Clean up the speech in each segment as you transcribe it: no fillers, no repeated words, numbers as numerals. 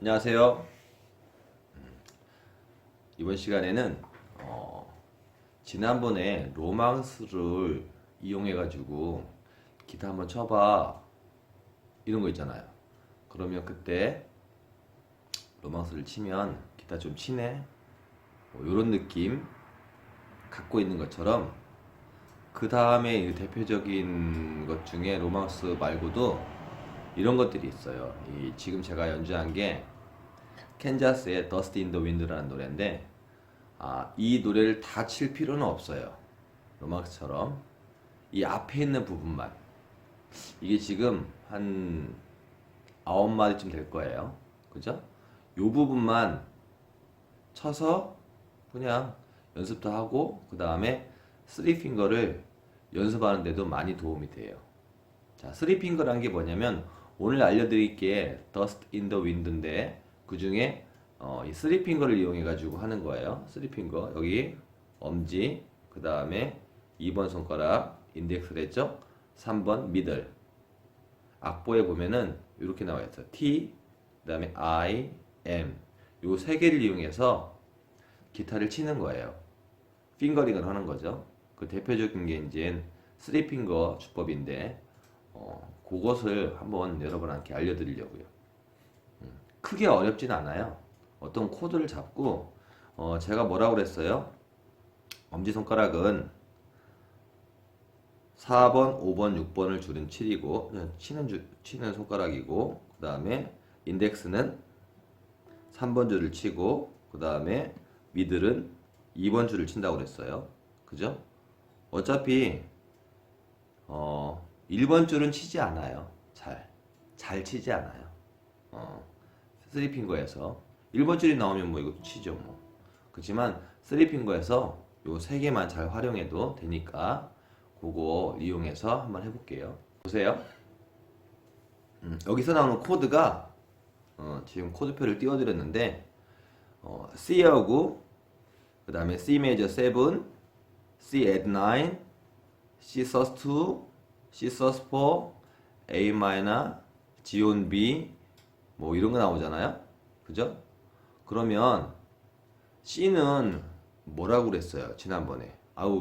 안녕하세요. 이번 시간에는 지난번에 로망스를 이용해 가지고 기타 한번 쳐봐 이런 거 있잖아요. 그러면 그때 로망스를 치면 기타 좀 치네 뭐 이런 느낌 갖고 있는 것처럼, 그 다음에 대표적인 것 중에 로망스 말고도 이런 것들이 있어요. 지금 제가 연주한 게 캔자스의 Dust in the Wind라는 노래인데, 이 노래를 다 칠 필요는 없어요. 로망스처럼 이 앞에 있는 부분만, 이게 지금 한 9마디쯤 될 거예요. 그죠? 요 부분만 쳐서 그냥 연습도 하고, 그 다음에 쓰리핑거를 연습하는데도 많이 도움이 돼요. 자, 쓰리핑거라는 게 뭐냐면, 오늘 알려드릴 게 Dust in the Wind인데, 그 중에 이 쓰리핑거를 이용해 가지고 하는 거예요. 쓰리핑거, 여기 엄지, 그 다음에 2번 손가락 인덱스를 했죠. 3번 미들. 악보에 보면은 이렇게 나와 있어요. T, 그 다음에 I, M, 요 세 개를 이용해서 기타를 치는 거예요. 핑거링을 하는 거죠. 그 대표적인 게 이제 쓰리핑거 주법인데, 그것을 한번 여러분한테 알려드리려고요. 크게 어렵진 않아요. 어떤 코드를 잡고, 제가 뭐라고 그랬어요? 엄지손가락은 4번, 5번, 6번을 줄은 7이고 치는 손가락이고, 그 다음에 인덱스는 3번 줄을 치고, 그 다음에 미들은 2번 줄을 친다고 그랬어요. 그죠? 어차피 1번 줄은 치지 않아요. 잘 치지 않아요. 쓰리핑거에서 1번 줄이 나오면 뭐 이것도 치죠 뭐. 그렇지만 쓰리핑거에서 요 세 개만 잘 활용해도 되니까 그거 이용해서 한번 해볼게요. 보세요. 여기서 나오는 코드가 지금 코드표를 띄워드렸는데, C하고 그 다음에 C major 7, C add 9, C sus2, C sus4, A minor, G on B, 뭐 이런 거 나오잖아요. 그죠? 그러면 C는 뭐라고 그랬어요? 지난번에.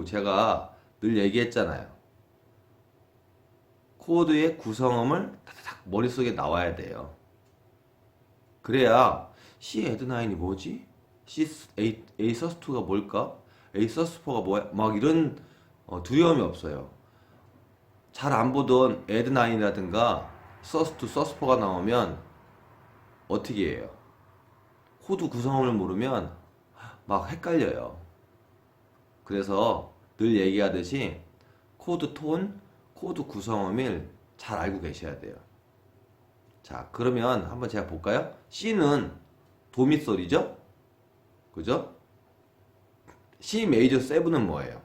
제가 늘 얘기했잖아요. 코드의 구성음을 타닥 머릿속에 나와야 돼요. 그래야 C add 9이 뭐지? A sus2가 뭘까? A sus4가 뭐야? 막 이런 두려움이 없어요. 잘 안 보던 add 9이라든가 sus2, sus4가 나오면 어떻게 해요? 코드 구성음을 모르면 막 헷갈려요. 그래서 늘 얘기하듯이 코드 톤, 코드 구성음을 잘 알고 계셔야 돼요. 자, 그러면 한번 제가 볼까요? C는 도미솔이죠? 그죠? C 메이저 7은 뭐예요?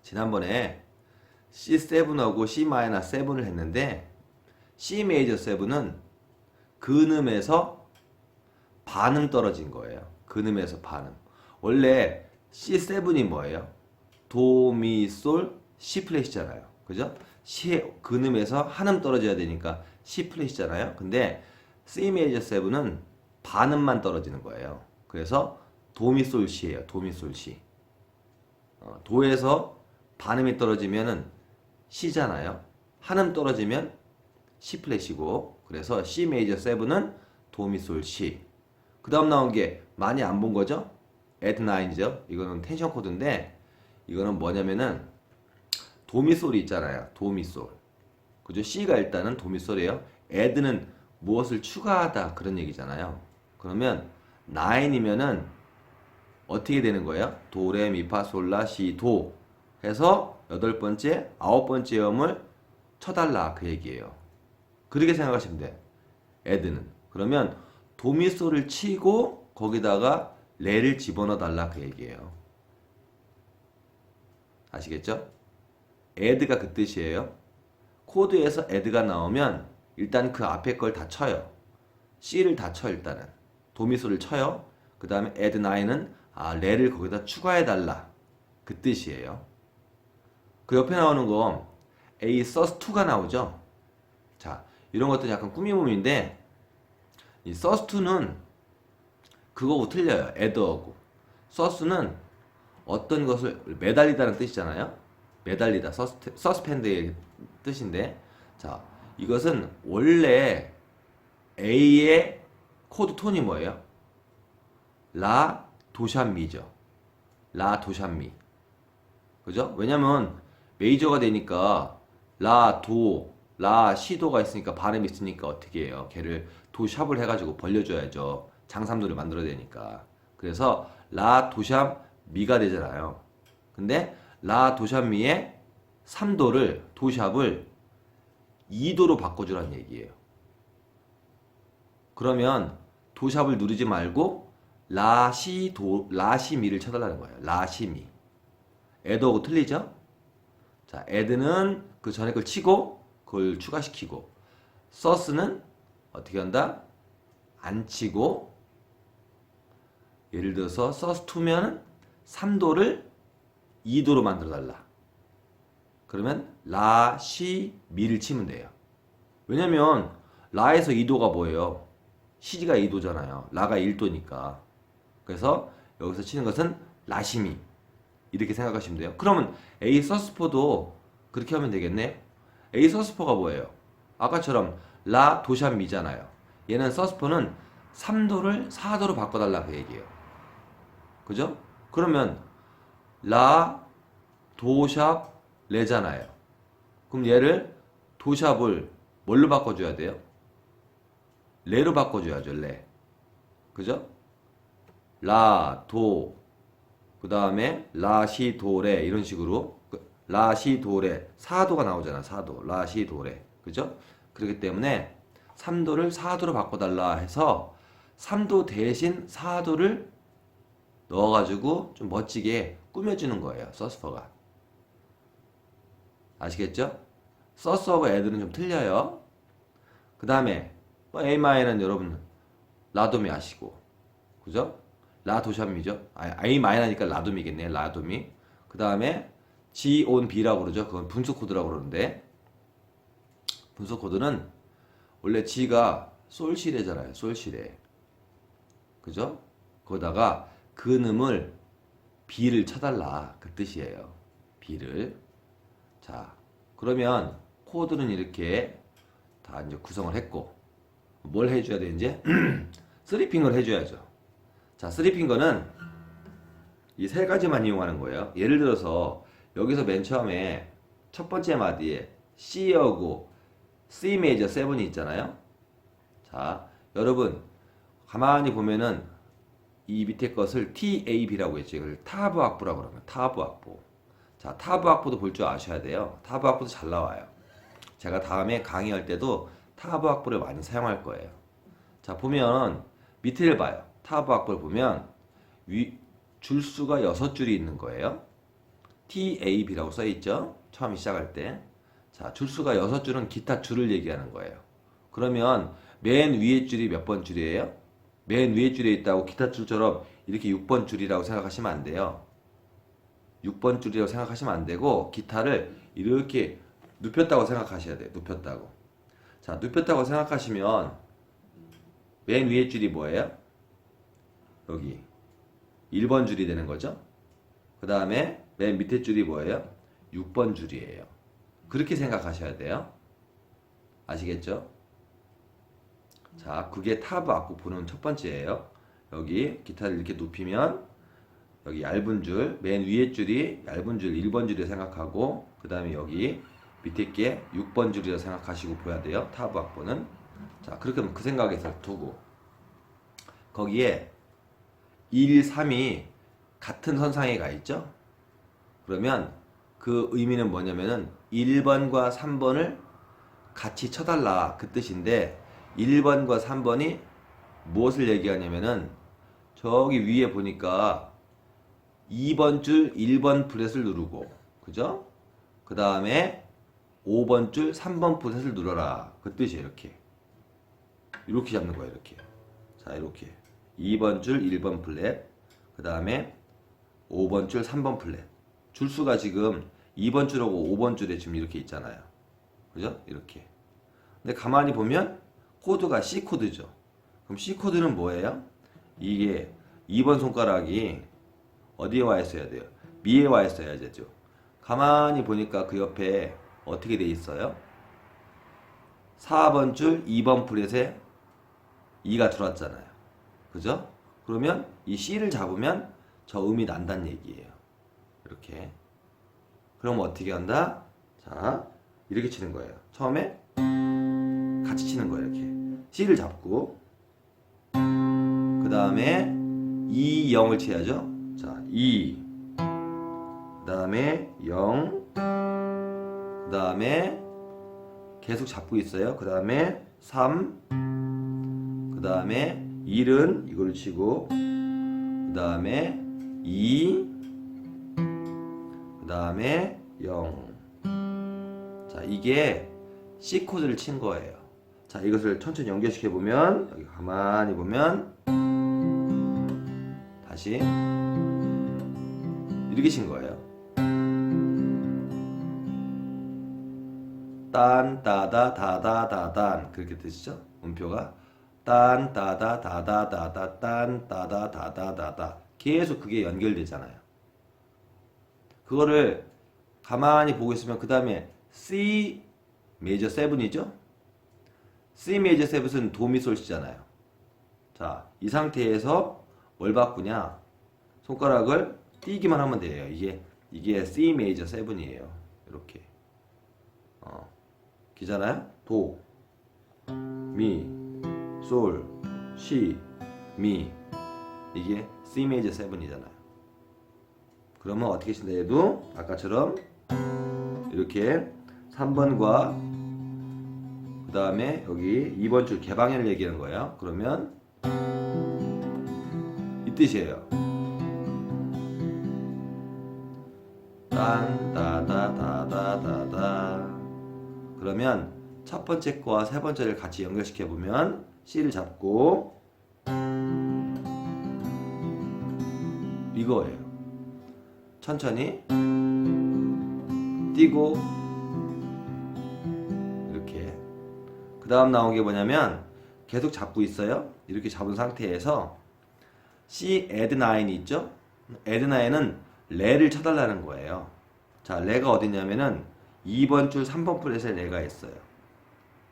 지난번에 C7하고 C 마이너 7을 했는데, C 메이저 7은 근음에서 반음 떨어진 거예요. 근음에서 반음. 원래 C7이 뭐예요? 도미솔 C 플랫이잖아요. 그죠? C 근음에서 한음 떨어져야 되니까 C 플랫이잖아요. 근데 C 메이저 7은 반음만 떨어지는 거예요. 그래서 도미솔 C예요. 도미솔 C. 도에서 반음이 떨어지면은 C잖아요. 한음 떨어지면 C 플랫이고, 그래서 C 메이저 7은 도미솔 C. 그 다음 나온 게 많이 안 본 거죠? add 9이죠. 이거는 텐션 코드인데, 이거는 뭐냐면은 도미솔이 있잖아요. 도미솔. 그죠? C가 일단은 도미솔이에요. add는 무엇을 추가하다 그런 얘기잖아요. 그러면 9이면은 어떻게 되는 거예요? 도, 레, 미, 파, 솔, 라, 시, 도 해서 8번째, 9번째 음을 쳐달라 그 얘기예요. 그렇게 생각하시면 돼. add는. 그러면 도미솔을 치고 거기다가 레를 집어넣어 달라 그 얘기예요. 아시겠죠? add가 그 뜻이에요. 코드에서 add가 나오면 일단 그 앞에 걸 다 쳐요. C를 다 쳐. 일단은 도미솔을 쳐요. 그 다음에 add 9은 레를 거기다 추가해 달라 그 뜻이에요. 그 옆에 나오는 거 A sus2가 나오죠. 자, 이런 것도 약간 꾸미몸인데, 이 source2는 그거하고 틀려요. add하고. source는 어떤 것을 매달리다는 뜻이잖아요. 매달리다, suspend의 뜻인데, 자, 이것은 원래 A의 코드 톤이 뭐예요? 라 도샵미죠. 라 도샵미. 그죠? 왜냐면 메이저가 되니까 라 도, 라 시도가 있으니까 발음이 있으니까 어떻게 해요? 걔를 도샵을 해가지고 벌려줘야죠. 장삼도를 만들어야 되니까. 그래서 라 도샵 미가 되잖아요. 근데 라 도샵 미의 3도를 도샵을 2도로 바꿔주라는 얘기예요. 그러면 도샵을 누르지 말고 라시도, 라시미를 쳐달라는 거예요. 라시미. 애드하고 틀리죠? 자, 애드는 그 전에 걸 치고 그걸 추가시키고, 서스는 어떻게 한다? 안 치고, 예를 들어서 서스2면 3도를 2도로 만들어 달라. 그러면 라, 시, 미를 치면 돼요. 왜냐면 라에서 2도가 뭐예요? 시가 2도잖아요. 라가 1도니까. 그래서 여기서 치는 것은 라시미. 이렇게 생각하시면 돼요. 그러면 A 서스포도 그렇게 하면 되겠네. A 서스포가 뭐예요? 아까처럼 라 도샵 미잖아요. 얘는 서스포는 3도를 4도로 바꿔달라 그 얘기예요. 그죠? 그러면 라 도샵 레잖아요. 그럼 얘를 도샵을 뭘로 바꿔줘야 돼요? 레로 바꿔줘야죠. 레. 그죠? 라, 도, 그 다음에 라, 시, 도, 레 이런 식으로 라, 시, 도, 레 4도가 나오잖아. 4도. 라, 시, 도, 레. 그죠? 그렇기 때문에 3도를 4도로 바꿔달라 해서 3도 대신 4도를 넣어가지고 좀 멋지게 꾸며주는 거예요. 서스퍼가. 아시겠죠? 서스하고 애들은 좀 틀려요. 그 다음에 A마이너는 여러분 라도미 아시고, 그죠? 라도샵미죠? A 마이너니까 라도미겠네. 라도미. 그 다음에 G on B라고 그러죠. 그건 분수 코드라고 그러는데, 분수 코드는 원래 G가 솔시레잖아요. 솔시레. 그죠? 거기다가 근음을 B를 쳐달라 그 뜻이에요. B를. 자, 그러면 코드는 이렇게 다 이제 구성을 했고, 뭘 해줘야 돼 이제? 쓰리핑거를 해줘야죠. 자, 쓰리핑거는 이 세 가지만 이용하는 거예요. 예를 들어서 여기서 맨 처음에 첫 번째 마디에 C하고 C 메이저 7이 있잖아요. 자, 여러분 가만히 보면은 이 밑에 것을 TAB라고 했죠. 이걸 타브악보라고 그러면 타브악보. 자, 타브악보도 볼 줄 아셔야 돼요. 타브악보도 잘 나와요. 제가 다음에 강의할 때도 타브악보를 많이 사용할 거예요. 자, 보면 밑에를 봐요. 타브악보를 보면 줄수가 6줄이 있는 거예요. TAB라고 써있죠. 처음 시작할 때. 자, 줄수가 6줄은 기타 줄을 얘기하는 거예요. 그러면 맨 위에 줄이 몇 번 줄이에요? 맨 위에 줄에 있다고 기타 줄처럼 이렇게 6번 줄이라고 생각하시면 안 돼요. 6번 줄이라고 생각하시면 안 되고, 기타를 이렇게 눕혔다고 생각하셔야 돼요. 눕혔다고. 자, 눕혔다고 생각하시면 맨 위에 줄이 뭐예요? 여기 1번 줄이 되는 거죠. 그 다음에 맨 밑에 줄이 뭐예요? 6번 줄이에요. 그렇게 생각하셔야 돼요. 아시겠죠? 자, 그게 타브악보 보는 첫 번째예요. 여기 기타를 이렇게 눕히면 여기 얇은 줄, 맨 위에 줄이 얇은 줄 1번 줄이라 생각하고, 그 다음에 여기 밑에 게 6번 줄이라 생각하시고 보야 돼요. 타브악보는. 자, 그렇게 하면 그 생각에서 두고, 거기에 1, 3이 같은 선상에 가 있죠? 그러면 그 의미는 뭐냐면은 1번과 3번을 같이 쳐달라 그 뜻인데, 1번과 3번이 무엇을 얘기하냐면은 저기 위에 보니까 2번 줄 1번 프렛을 누르고, 그죠? 그 다음에 5번 줄 3번 프렛을 눌러라 그 뜻이에요. 이렇게 잡는 거예요. 이렇게. 자, 이렇게 2번 줄 1번 플랫, 그 다음에 5번 줄 3번 플랫. 줄수가 지금 2번 줄하고 5번 줄에 지금 이렇게 있잖아요. 그죠? 이렇게. 근데 가만히 보면 코드가 C 코드죠. 그럼 C 코드는 뭐예요? 이게 2번 손가락이 어디에 와 있어야 돼요? 미에 와 있어야 되죠. 가만히 보니까 그 옆에 어떻게 돼 있어요? 4번 줄 2번 프렛에 2가 들어왔잖아요. 그죠? 그러면 이 C를 잡으면 저 음이 난다는 얘기예요. 이렇게. 그럼 어떻게 한다? 자, 이렇게 치는 거예요. 처음에 같이 치는 거예요. 이렇게. C를 잡고 그 다음에 2, 0을 쳐야죠. 자, 2 그 다음에 0 그 다음에 계속 잡고 있어요. 그 다음에 3 그 다음에 1은 이걸 치고 그 다음에 2 그 다음에 0. 자, 이게 C 코드를 친 거예요. 자, 이것을 천천히 연결시켜 보면 여기 가만히 보면 다시 이렇게 친 거예요. 딴 따다 다다 다단 그렇게 되시죠? 음표가 딴 따다 다다 다다 딴 따다 다다 다다 계속 그게 연결되잖아요. 그거를 가만히 보고 있으면 그 다음에 C 메이저 7이죠? C 메이저 7은 도미솔시잖아요. 자, 이 상태에서 뭘 바꾸냐? 손가락을 띄기만 하면 돼요. 이게 C 메이저 7이에요. 이렇게. 기잖아요? 도, 미, 솔, 시, 미. 이게 C 메이저 7이잖아요. 그러면 어떻게 친다 해도 아까처럼 이렇게 3번과 그 다음에 여기 2번 줄 개방현을 얘기하는 거예요. 그러면 이 뜻이에요. 딴 따다 다다 다다. 그러면 첫 번째 거와 세 번째를 같이 연결시켜 보면 C를 잡고 이거예요. 천천히 띄고 이렇게. 그 다음 나온 게 뭐냐면 계속 잡고 있어요. 이렇게 잡은 상태에서 C add 9이 있죠? add 9은 레를 쳐달라는 거예요. 자, 레가 어디냐면은 2번 줄 3번 플랫에 레가 있어요.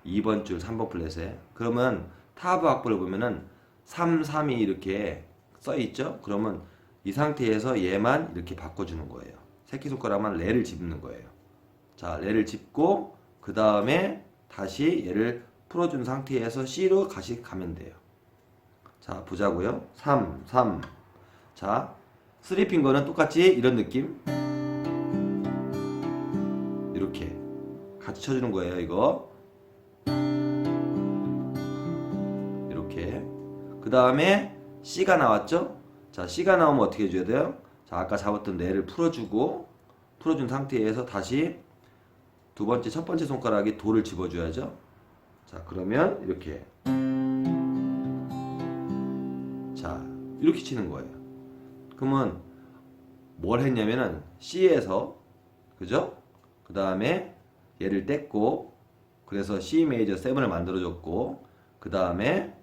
2번 줄 3번 플랫에. 그러면 타브악보를 보면은 3, 3이 이렇게 써 있죠? 그러면 이 상태에서 얘만 이렇게 바꿔주는 거예요. 새끼손가락만 레를 짚는 거예요. 자, 레를 짚고 그 다음에 다시 얘를 풀어준 상태에서 C로 다시 가면 돼요. 자, 보자고요. 3, 3. 자, 쓰리핑거는 똑같이 이런 느낌. 이렇게 같이 쳐주는 거예요. 이거 이렇게. 그 다음에 C가 나왔죠? 자, C가 나오면 어떻게 해줘야 돼요? 자, 아까 잡았던 레를 풀어주고 풀어준 상태에서 다시 두 번째, 첫 번째 손가락에 도를 집어줘야죠. 자, 그러면 이렇게. 자, 이렇게 치는 거예요. 그러면 뭘 했냐면은 C에서, 그죠? 그 다음에 얘를 뗐고, 그래서 C 메이저 7을 만들어줬고, 그 다음에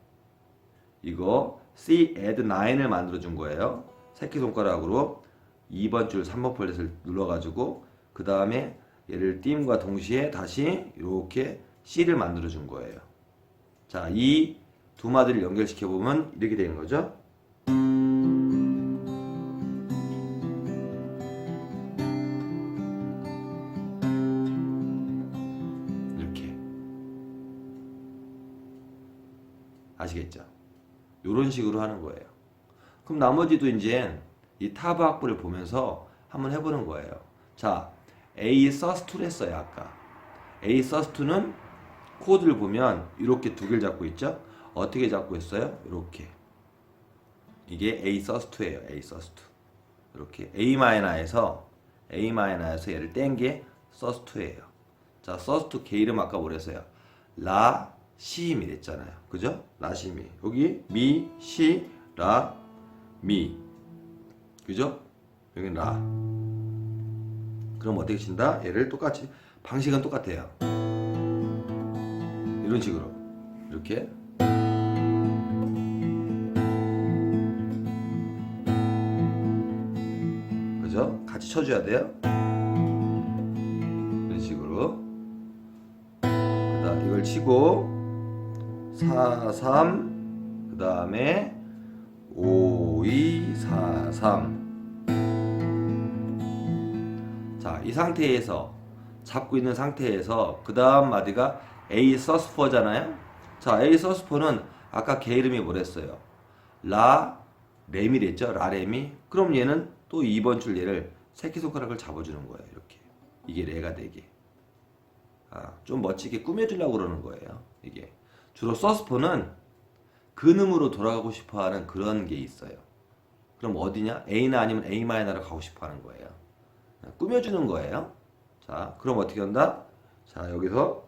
이거 C add 9을 만들어준 거예요. 새끼손가락으로 2번 줄 3번 플랫을 눌러가지고, 그 다음에 얘를 띄움과 동시에 다시 이렇게 C를 만들어준 거예요. 자, 이 두 마디를 연결시켜보면 이렇게 되는 거죠. 이렇게. 아시겠죠? 이런 식으로 하는 거예요. 그럼 나머지도 이제 이 타브악보를 보면서 한번 해보는 거예요. 자, A sus2를 했어요. 아까 A sus2는 코드를 보면 이렇게 두 개를 잡고 있죠. 어떻게 잡고 있어요? 이렇게. 이게 A sus2예요. A sus2. 이렇게 A 마이너에서 얘를 뗀 게 sus2예요. 자, sus2 개 이름 아까 뭐랬어요? 라 시 미 됐잖아요. 그죠? 라 시 미. 여기 미 시 라 미. 그죠? 여기 라. 그럼 어떻게 친다? 얘를 똑같이 방식은 똑같아요. 이런 식으로 이렇게 쳐줘야 돼요. 이런 식으로. 그다음 이걸 치고 4, 3, 그 다음에 5, 2, 4, 3. 자, 이 상태에서 잡고 있는 상태에서 그 다음 마디가 A 서스포잖아요. 자, A 서스포는 아까 걔 이름이 뭐랬어요? 라 레미랬죠? 라 레미. 그럼 얘는 또 2번 줄 얘를 새끼손가락을 잡아주는 거예요. 이렇게. 이게 레가 되게. 좀 멋지게 꾸며주려고 그러는 거예요. 이게. 주로 서스포는 근음으로 돌아가고 싶어하는 그런 게 있어요. 그럼 어디냐? A나 아니면 A 마이너로 가고 싶어하는 거예요. 꾸며주는 거예요. 자, 그럼 어떻게 한다? 자, 여기서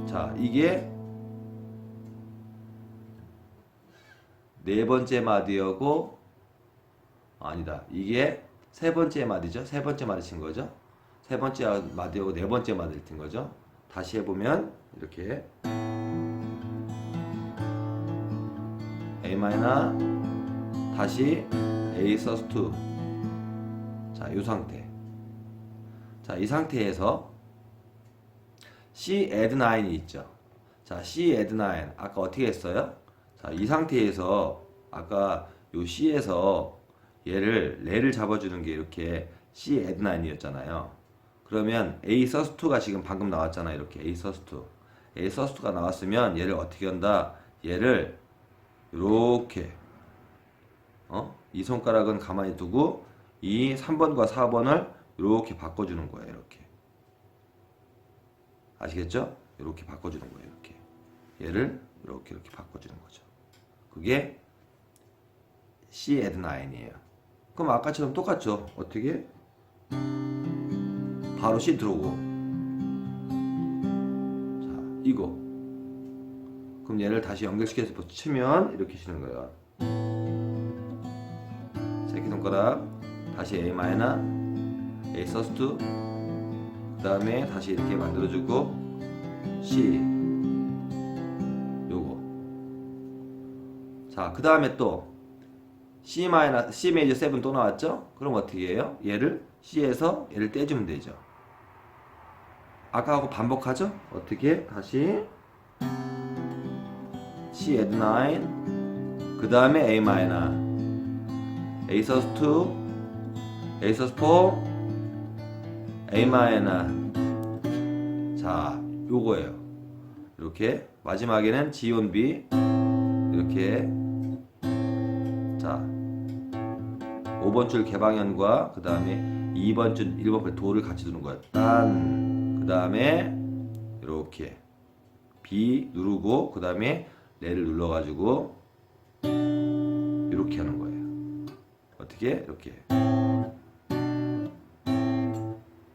자, 이게 네 번째 마디여고 아니다. 이게 세 번째 마디죠. 세 번째 마디 친 거죠. 세 번째 마디하고 네 번째 마디를 친 거죠. 다시 해보면 이렇게 A 마이너 다시 A 서스 2. 자, 이 상태. 자, 이 상태에서 C add 9이 있죠. 자, C add 9 아까 어떻게 했어요? 자, 이 상태에서 아까 요 C에서 얘를 레를 잡아주는 게 이렇게 C add 9이었잖아요. 그러면 A 서스 2가 지금 방금 나왔잖아요. 이렇게 A 서스 2. A 서스 2가 나왔으면 얘를 어떻게 한다? 얘를 이렇게 이 손가락은 가만히 두고 이 3번과 4번을 이렇게 바꿔주는 거예요. 이렇게. 아시겠죠? 이렇게 바꿔주는 거예요. 이렇게. 얘를 이렇게 바꿔주는 거죠. 그게 C add 9이에요. 그럼 아까처럼 똑같죠? 어떻게? 바로 C 들어오고. 자, 이거. 그럼 얘를 다시 연결시켜서 치면 이렇게 치는 거예요. 새끼손가락 다시 A 마이너 A 서스 2 그 다음에 다시 이렇게 만들어주고 C 요거. 자, 그 다음에 또 C 마이너 C 메이저 7 또 나왔죠? 그럼 어떻게 해요? 얘를 C에서 얘를 떼주면 되죠. 아까하고 반복하죠? 어떻게? 다시 C add 9 그 다음에 A 마이너 A 서스 2 A 서스 4 A 마이너. 자, 요거예요. 이렇게 마지막에는 G on B 이렇게. 자, 5번 줄 개방현과 그 다음에 2번 줄 1번 도를 같이 두는 거예요. 딴. 그 다음에 이렇게 B 누르고 그 다음에 레를 눌러가지고 이렇게 하는 거예요. 어떻게? 이렇게.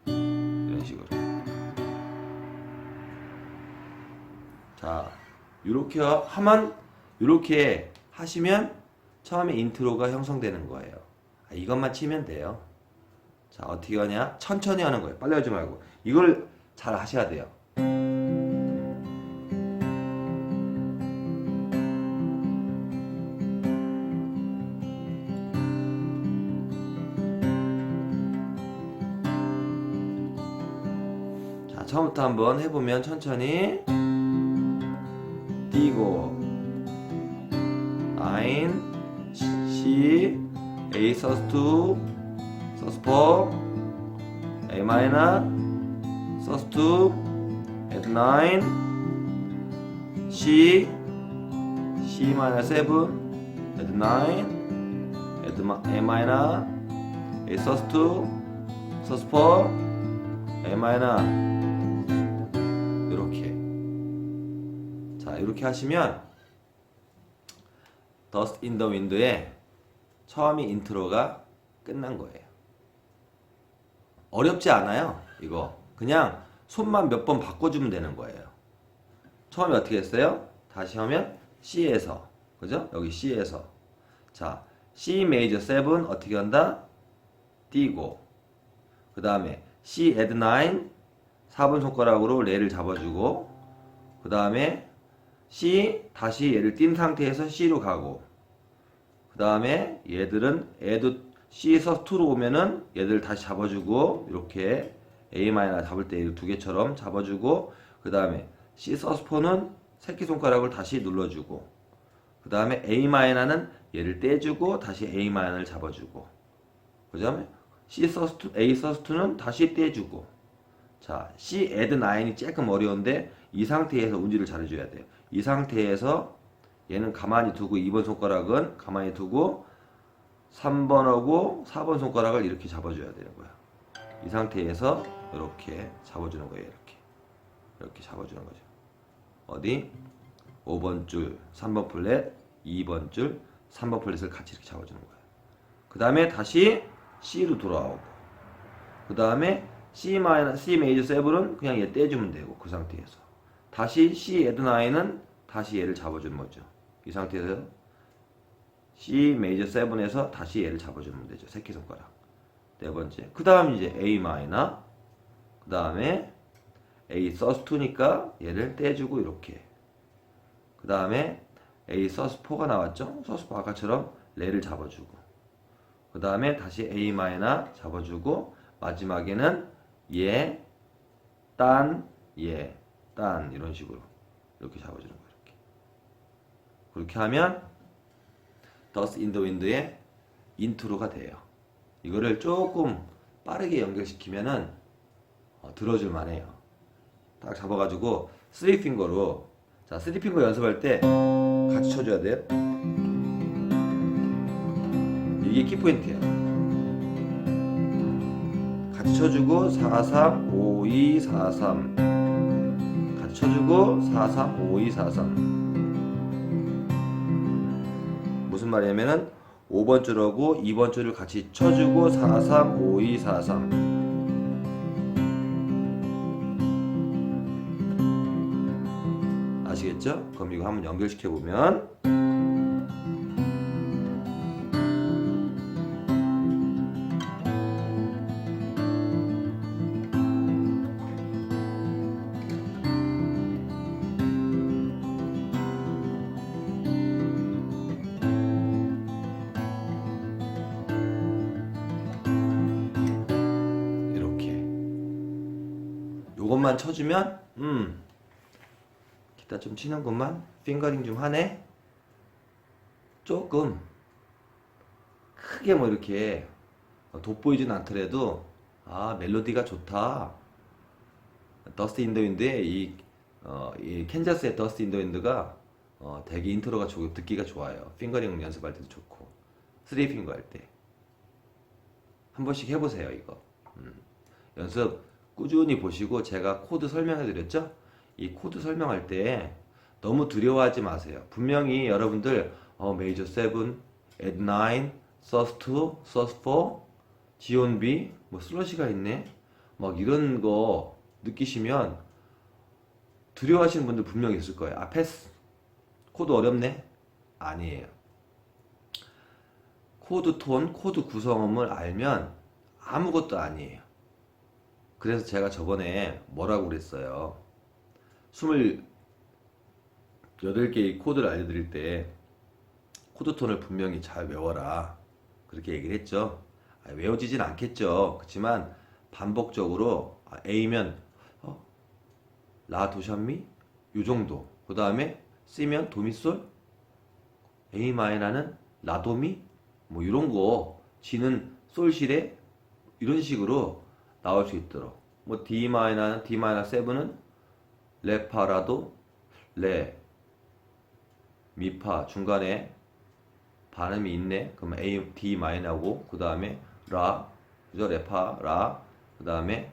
이런 식으로. 자, 이렇게 하면 이렇게 하시면 처음에 인트로가 형성되는 거예요. 이것만 치면 돼요. 자, 어떻게 하냐? 천천히 하는 거예요. 빨리 하지 말고. 이걸 잘 하셔야 돼요. 자, 처음부터 한번 해보면 천천히 띄고 9 C A 서스 2 서스 4 A 마이너 서스 2 add 9 C 마이너 7 add 9 add A 마이너 A 서스 2 서스 4 A 마이너. 이렇게. 자, 이렇게 하시면 Dust in the Wind의 처음이 인트로가 끝난 거예요. 어렵지 않아요. 이거 그냥 손만 몇 번 바꿔주면 되는 거예요. 처음에 어떻게 했어요? 다시 하면 C에서, 그죠? 여기 C에서. 자, C 메이저 7 어떻게 한다? 띄고 그 다음에 C add 9 4번 손가락으로 레를 잡아주고 그 다음에 C 다시 얘를 띈 상태에서 C로 가고, 그 다음에 얘들은 C sus2로 오면은 얘들 다시 잡아주고, 이렇게 A 마이너 잡을 때 이 두 개처럼 잡아주고, 그 다음에 C sus4는 새끼손가락을 다시 눌러주고, 그 다음에 A 마이너는 얘를 떼주고 다시 A 마이너를 잡아주고, 그 다음에 A sus2는 다시 떼주고. 자, C add 9이 조금 어려운데 이 상태에서 운지를 잘해줘야 돼요. 이 상태에서 얘는 가만히 두고 2번 손가락은 가만히 두고 3번하고 4번 손가락을 이렇게 잡아줘야 되는 거야. 이 상태에서 이렇게 잡아주는 거예요. 이렇게 잡아주는 거죠. 어디? 5번 줄 3번 플랫, 2번 줄 3번 플랫을 같이 이렇게 잡아주는 거예요. 그 다음에 다시 C로 돌아오고, 그 다음에 C 메이저 7은 그냥 얘 떼주면 되고, 그 상태에서 다시 C add 9은 다시 얘를 잡아주는 거죠. 이 상태에서 C 메이저 7에서 다시 얘를 잡아주면 되죠. 새끼손가락. 네 번째. 그 다음 이제 A 마이너, 그 다음에 A sus2니까 얘를 떼주고 이렇게. 그 다음에 A sus4가 나왔죠. sus4 아까처럼 레를 잡아주고, 그 다음에 다시 A 마이너 잡아주고, 마지막에는 얘, 딴, 얘, 딴 이런 식으로 이렇게 잡아주는 거예요. 이렇게. 그렇게 하면 Dust in the Wind의 인트로가 돼요. 이거를 조금 빠르게 연결시키면은 들어줄 만해요. 딱 잡아가지고 쓰리핑거로, 자, 쓰리핑거 연습할 때 같이 쳐줘야 돼요. 이게 키포인트예요. 같이 쳐주고 4, 3, 5, 2, 4, 3 같이 쳐주고 4, 3, 5, 2, 4, 3. 무슨 말이냐면은 5번 줄하고 2번 줄을 같이 쳐주고 4, 3, 5, 2, 4, 3. 아시겠죠? 그럼 이거 한번 연결시켜보면, 요것만 쳐주면 기타 좀 치는것만 핑거링 좀 하네. 조금 크게 뭐 이렇게 돋보이진 않더라도 멜로디가 좋다. 더스트 인 더 윈드의 이 캔자스의 더스트 인 더 윈드가 되게 인트로가 듣기가 좋아요. 핑거링 연습할 때도 좋고, 쓰리핑거 할 때 한 번씩 해보세요. 이거 연습 꾸준히 보시고, 제가 코드 설명해 드렸죠? 이 코드 설명할 때 너무 두려워하지 마세요. 분명히 여러분들 메이저 7, add 9, sus2, sus4, G1B, 뭐 슬러시가 있네, 막 이런 거 느끼시면 두려워하시는 분들 분명히 있을 거예요. 패스. 코드 어렵네? 아니에요. 코드 톤, 코드 구성음을 알면 아무것도 아니에요. 그래서 제가 저번에 뭐라고 그랬어요. 28개의 코드를 알려드릴 때 코드 톤을 분명히 잘 외워라, 그렇게 얘기를 했죠. 외워지진 않겠죠. 그렇지만 반복적으로 A면 라 도샵미 요 정도, 그 다음에 C면 도미솔, A 마이너는 라도미 뭐 이런 거, G는 솔시레 이런 식으로 나올 수 있도록, 뭐 D 마이너는 D 마이너 7은 레파라도, 레, 미파 중간에 발음이 있네. 그럼 A, D 마이너고, 그 다음에 라, 그죠? 레파, 라, 그 다음에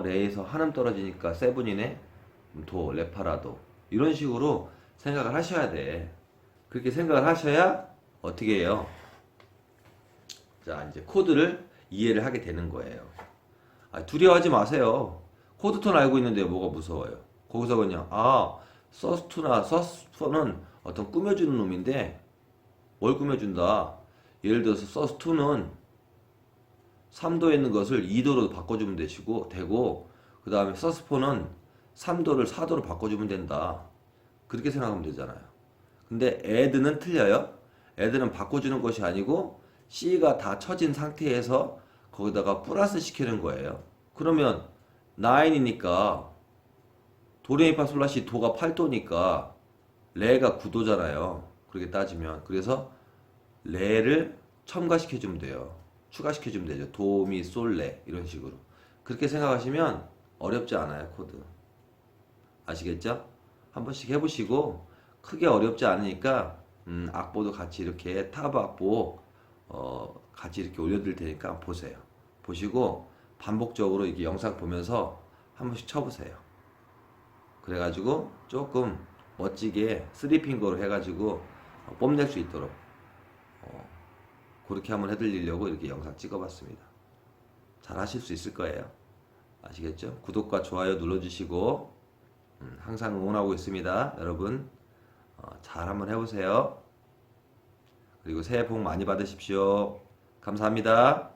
레에서 한음 떨어지니까 7이네. 도, 레파라도. 이런 식으로 생각을 하셔야 돼. 그렇게 생각을 하셔야 어떻게 해요? 자, 이제 코드를 이해를 하게 되는 거예요. 두려워하지 마세요. 코드 톤 알고 있는데 뭐가 무서워요? 거기서 그냥 sus2나 sus4는 어떤 꾸며주는 놈인데, 뭘 꾸며준다? 예를 들어서 sus2는 3도에 있는 것을 2도로 바꿔주면 되고, 그 다음에 sus4는 3도를 4도로 바꿔주면 된다. 그렇게 생각하면 되잖아요. 근데 애드는 틀려요. 애드는 바꿔주는 것이 아니고 C가 다 쳐진 상태에서 거기다가 플러스 시키는 거예요. 그러면 9이니까 도레미파솔라시 도가 8도니까 레가 9도잖아요. 그렇게 따지면. 그래서 레를 첨가시켜주면 돼요. 추가시켜주면 되죠. 도미 솔레 이런 식으로. 그렇게 생각하시면 어렵지 않아요. 코드. 아시겠죠? 한 번씩 해보시고 크게 어렵지 않으니까 악보도 같이 이렇게 타브악보 같이 이렇게 올려드릴 테니까 보세요. 보시고 반복적으로 이렇게 영상 보면서 한 번씩 쳐보세요. 그래가지고 조금 멋지게 쓰리핑거로 해가지고 뽐낼 수 있도록 그렇게 한번 해드리려고 이렇게 영상 찍어봤습니다. 잘 하실 수 있을 거예요. 아시겠죠? 구독과 좋아요 눌러주시고 항상 응원하고 있습니다. 여러분 잘 한번 해보세요. 그리고 새해 복 많이 받으십시오. 감사합니다.